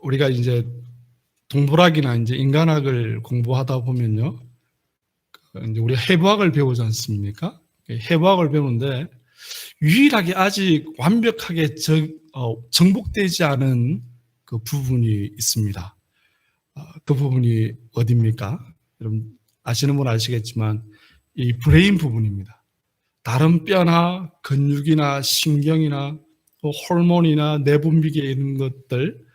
우리가 이제 동물학이나 이제 인간학을 공부하다 보면요, 이제 우리가 해부학을 배우지 않습니까? 해부학을 배우는데 유일하게 아직 완벽하게 정복되지 않은 그 부분이 있습니다. 그 부분이 어디입니까? 여러분 아시는 분 아시겠지만 이 브레인 부분입니다. 다른 뼈나 근육이나 신경이나 호르몬이나 내분비계 이런 것들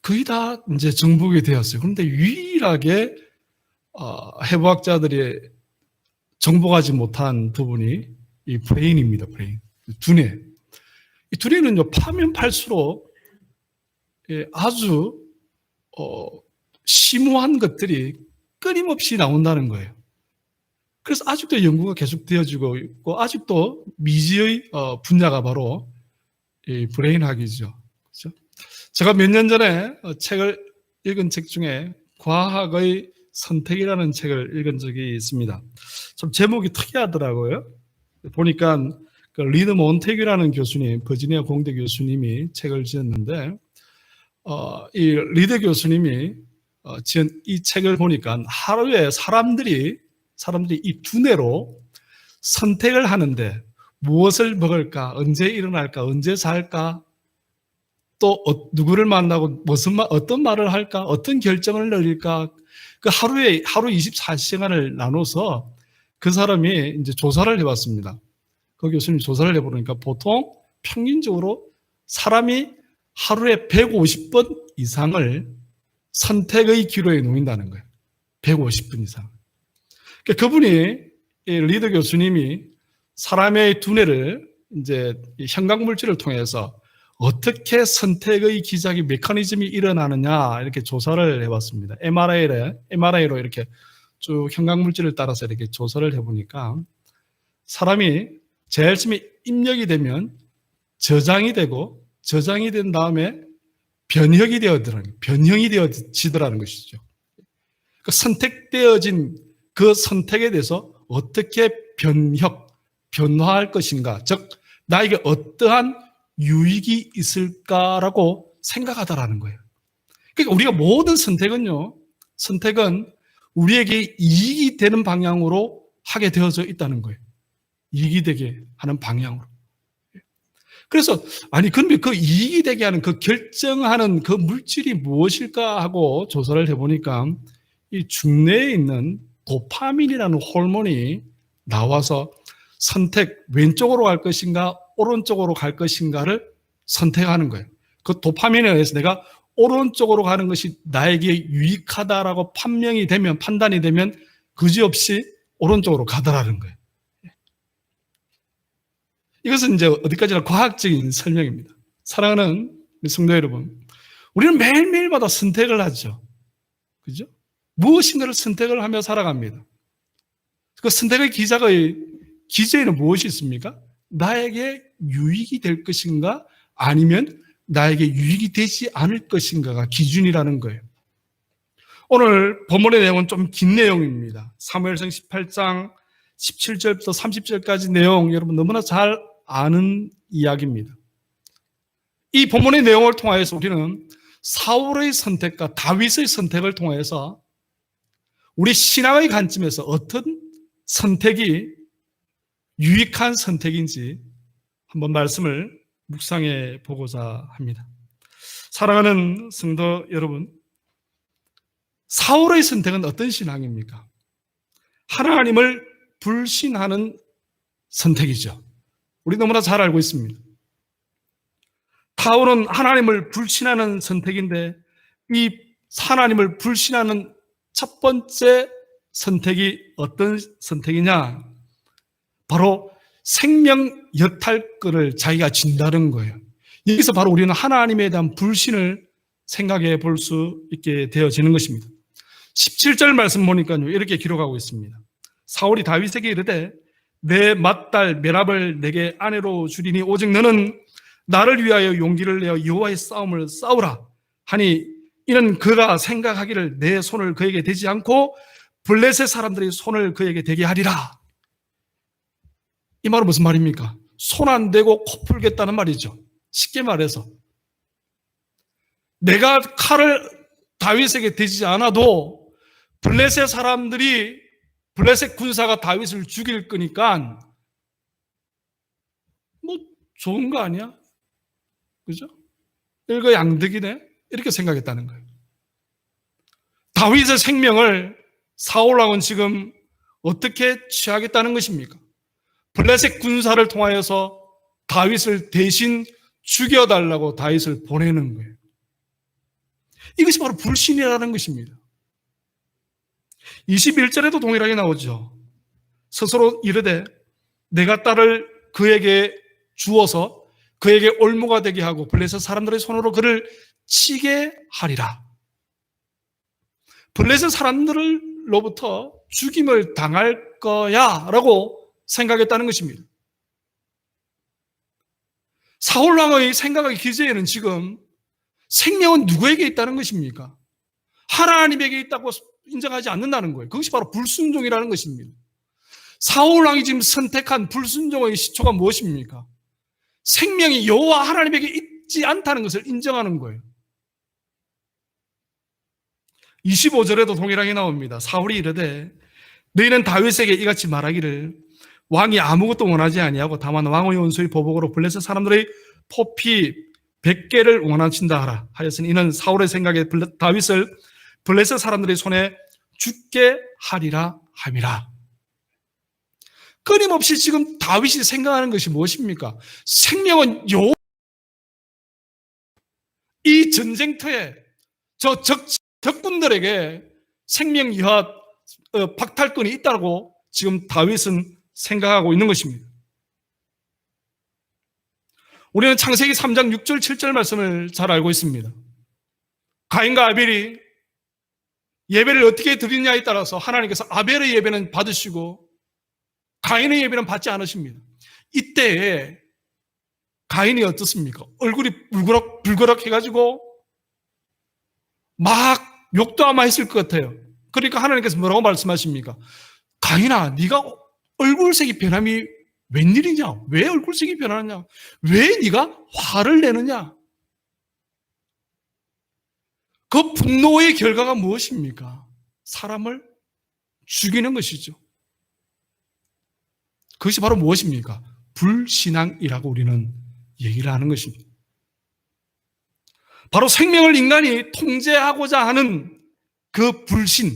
거의 다 이제 정복이 되었어요. 그런데 유일하게 해부학자들이 정복하지 못한 부분이 이 브레인입니다. 브레인, 두뇌. 이 두뇌는 파면 팔수록 아주 심오한 것들이 끊임없이 나온다는 거예요. 그래서 아직도 연구가 계속 되어지고 있고 아직도 미지의 분야가 바로 이 브레인학이죠. 그렇죠? 제가 몇 년 전에 책을 읽은 책 중에 과학의 선택이라는 책을 읽은 적이 있습니다. 좀 제목이 특이하더라고요. 보니까 그 리드 몬테규라는 교수님, 버지니아 공대 교수님이 책을 지었는데 이 리드 교수님이 지은 이 책을 보니까 하루에 사람들이 이 두뇌로 선택을 하는데 무엇을 먹을까, 언제 일어날까, 언제 잘까, 또 누구를 만나고 어떤 말을 할까, 어떤 결정을 내릴까, 그 하루 24시간을 나눠서 그 사람이 이제 조사를 해봤습니다. 그 교수님 조사를 해보니까 보통 평균적으로 사람이 하루에 150번 이상을 선택의 기로에 놓인다는 거예요. 150번 이상. 그러니까 그분이, 리더 교수님이 사람의 두뇌를 이제 현각물질을 통해서 어떻게 선택의 기작이 메커니즘이 일어나느냐 이렇게 조사를 해봤습니다. MRI로 이렇게 쭉 현각물질을 따라서 이렇게 조사를 해보니까 사람이 제일 처음에 입력이 되면 저장이 된 다음에 변형이 되어지더라는 것이죠. 그 선택되어진 그 선택에 대해서 어떻게 변화할 것인가, 즉 나에게 어떠한 유익이 있을까라고 생각하다라는 거예요. 그러니까 우리가 모든 선택은 우리에게 이익이 되는 방향으로 하게 되어져 있다는 거예요. 이익이 되게 하는 방향으로. 그래서 그런데 그 이익이 되게 하는 그 결정하는 그 물질이 무엇일까 하고 조사를 해보니까 이 중뇌에 있는 도파민이라는 호르몬이 나와서 왼쪽으로 갈 것인가 오른쪽으로 갈 것인가를 선택하는 거예요. 그 도파민에 의해서 내가 오른쪽으로 가는 것이 나에게 유익하다라고 판단이 되면 그지없이 오른쪽으로 가더라는 거예요. 이것은 이제 어디까지나 과학적인 설명입니다. 사랑하는 성도 여러분, 우리는 매일매일마다 선택을 하죠. 그죠? 무엇인가를 선택을 하며 살아갑니다. 그 선택의 기저에는 무엇이 있습니까? 나에게 유익이 될 것인가 아니면 나에게 유익이 되지 않을 것인가가 기준이라는 거예요. 오늘 본문의 내용은 좀 긴 내용입니다. 사무엘상 18장 17절부터 30절까지 내용 여러분 너무나 잘 아는 이야기입니다. 이 본문의 내용을 통해서 우리는 사울의 선택과 다윗의 선택을 통해서 우리 신앙의 관점에서 어떤 선택이 유익한 선택인지 한번 말씀을 묵상해 보고자 합니다. 사랑하는 성도 여러분, 사울의 선택은 어떤 신앙입니까? 하나님을 불신하는 선택이죠. 우리 너무나 잘 알고 있습니다. 사울은 하나님을 불신하는 선택인데 이 하나님을 불신하는 첫 번째 선택이 어떤 선택이냐? 바로 생명 여탈권을 자기가 진다는 거예요. 여기서 바로 우리는 하나님에 대한 불신을 생각해 볼 수 있게 되어지는 것입니다. 17절 말씀 보니까요, 이렇게 기록하고 있습니다. 사울이 다윗에게 이르되 내 맏딸 메랍을 내게 아내로 주리니 오직 너는 나를 위하여 용기를 내어 여호와의 싸움을 싸우라 하니 이는 그가 생각하기를 내 손을 그에게 대지 않고 블레셋 사람들이 손을 그에게 대게 하리라. 이 말은 무슨 말입니까? 손 안 대고 코 풀겠다는 말이죠. 쉽게 말해서 내가 칼을 다윗에게 대지 않아도 블레셋 사람들이, 블레셋 군사가 다윗을 죽일 거니까 뭐 좋은 거 아니야? 그죠? 일거양득이네? 이렇게 생각했다는 거예요. 다윗의 생명을 사울왕은 지금 어떻게 취하겠다는 것입니까? 블레셋 군사를 통하여서 다윗을 대신 죽여달라고 다윗을 보내는 거예요. 이것이 바로 불신이라는 것입니다. 21절에도 동일하게 나오죠. 스스로 이르되 내가 딸을 그에게 주어서 그에게 올무가 되게 하고 블레셋 사람들의 손으로 그를 치게 하리라. 블레셋 사람들로부터 죽임을 당할 거야 라고 생각했다는 것입니다. 사울왕의 생각의 기저에는 지금 생명은 누구에게 있다는 것입니까? 하나님에게 있다고 인정하지 않는다는 거예요. 그것이 바로 불순종이라는 것입니다. 사울왕이 지금 선택한 불순종의 시초가 무엇입니까? 생명이 여호와 하나님에게 있지 않다는 것을 인정하는 거예요. 25절에도 동일하게 나옵니다. 사울이 이르되 너희는 다윗에게 이같이 말하기를 왕이 아무것도 원하지 아니하고 다만 왕의 원수의 보복으로 블레셋 사람들의 포피 100개를 원하신다 하라 하였으니 이는 사울의 생각에 다윗을 블레셋 사람들의 손에 죽게 하리라 함이라. 끊임없이 지금 다윗이 생각하는 것이 무엇입니까? 생명은 이 전쟁터에 저 적군들에게 생명 이하 박탈권이 있다고 지금 다윗은 생각하고 있는 것입니다. 우리는 창세기 3장 6절 7절 말씀을 잘 알고 있습니다. 가인과 아벨이 예배를 어떻게 드리냐에 따라서 하나님께서 아벨의 예배는 받으시고 가인의 예배는 받지 않으십니다. 이때에 가인이 어떻습니까? 얼굴이 불그럭 해가지고 막 욕도 아마 했을 것 같아요. 그러니까 하나님께서 뭐라고 말씀하십니까? 가인아, 네가 얼굴색이 변함이 웬일이냐? 왜 얼굴색이 변하느냐? 왜 네가 화를 내느냐? 그 분노의 결과가 무엇입니까? 사람을 죽이는 것이죠. 그것이 바로 무엇입니까? 불신앙이라고 우리는 얘기를 하는 것입니다. 바로 생명을 인간이 통제하고자 하는 그 불신.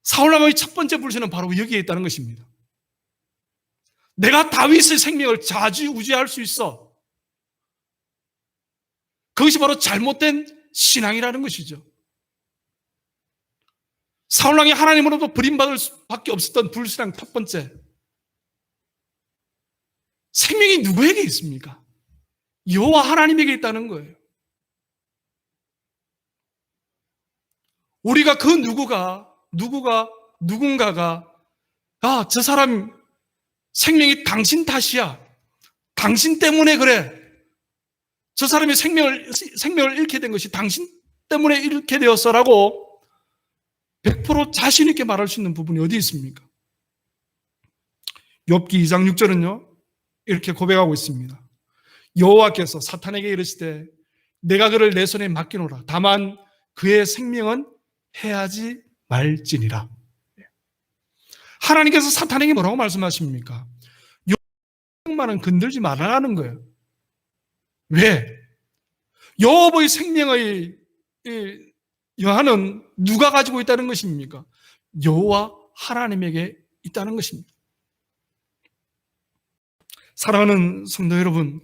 사울왕의 첫 번째 불신은 바로 여기에 있다는 것입니다. 내가 다윗의 생명을 좌지우지할 수 있어. 그것이 바로 잘못된 신앙이라는 것이죠. 사울왕이 하나님으로부터 버림받을 수밖에 없었던 불신앙 첫 번째. 생명이 누구에게 있습니까? 여호와 하나님에게 있다는 거예요. 우리가 그 누군가가 저 사람 생명이 당신 탓이야. 당신 때문에 그래. 저 사람이 생명을 잃게 된 것이 당신 때문에 잃게 되었어라고 100% 자신 있게 말할 수 있는 부분이 어디 있습니까? 욥기 2장 6절은요. 이렇게 고백하고 있습니다. 여호와께서 사탄에게 이르시되 내가 그를 내 손에 맡기노라. 다만 그의 생명은 해하지 말지니라. 하나님께서 사탄에게 뭐라고 말씀하십니까? 여호와만은 건들지 말라는 거예요. 왜? 여호와의 생명의 여하는 누가 가지고 있다는 것입니까? 여호와 하나님에게 있다는 것입니다. 사랑하는 성도 여러분,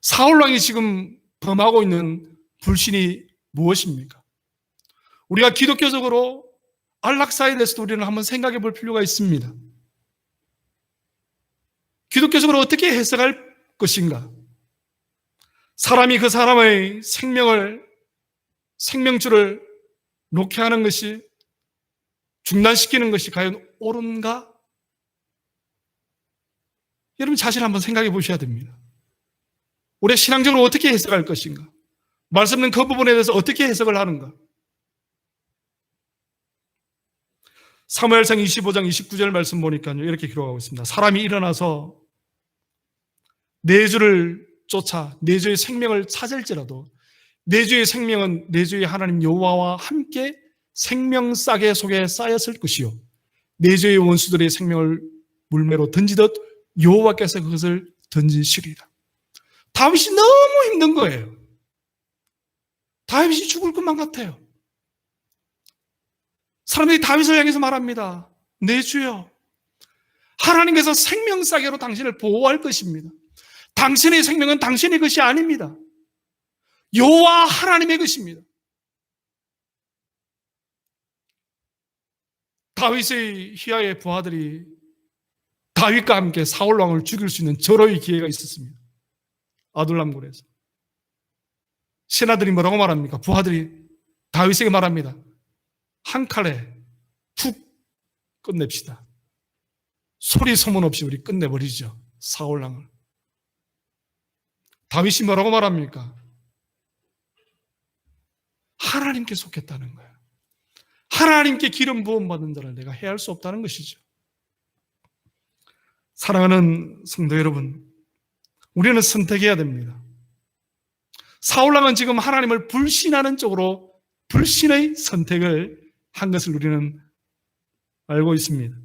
사울왕이 지금 범하고 있는 불신이 무엇입니까? 우리가 기독교적으로 안락사에 대해서도 우리는 한번 생각해 볼 필요가 있습니다. 기독교적으로 어떻게 해석할 것인가? 사람이 그 사람의 생명줄을 놓게 하는 것이, 중단시키는 것이 과연 옳은가? 여러분 자신 한번 생각해 보셔야 됩니다. 우리 신앙적으로 어떻게 해석할 것인가? 말씀은 그 부분에 대해서 어떻게 해석을 하는가? 사무엘상 25장 29절 말씀 보니까요, 이렇게 기록하고 있습니다. 사람이 일어나서 네 줄을 쫓아 내주의 생명을 찾을지라도 내주의 생명은 내주의 하나님 여호와와 함께 생명싸개 속에 쌓였을 것이요 내주의 원수들의 생명을 물매로 던지듯 여호와께서 그것을 던지시리라. 다윗이 너무 힘든 거예요. 다윗이 죽을 것만 같아요. 사람들이 다윗을 향해서 말합니다. 내 주여, 하나님께서 생명싸개로 당신을 보호할 것입니다. 당신의 생명은 당신의 것이 아닙니다. 여호와 하나님의 것입니다. 다윗의 희야의 부하들이 다윗과 함께 사울 왕을 죽일 수 있는 절호의 기회가 있었습니다. 아둘람굴에서. 신하들이 뭐라고 말합니까? 부하들이 다윗에게 말합니다. 한 칼에 툭 끝냅시다. 소리 소문 없이 우리 끝내버리죠. 사울 왕을. 다윗이 뭐라고 말합니까? 하나님께 속했다는 거예요. 하나님께 기름 부음 받은 자를 내가 해할 수 없다는 것이죠. 사랑하는 성도 여러분, 우리는 선택해야 됩니다. 사울왕은 지금 하나님을 불신하는 쪽으로 불신의 선택을 한 것을 우리는 알고 있습니다.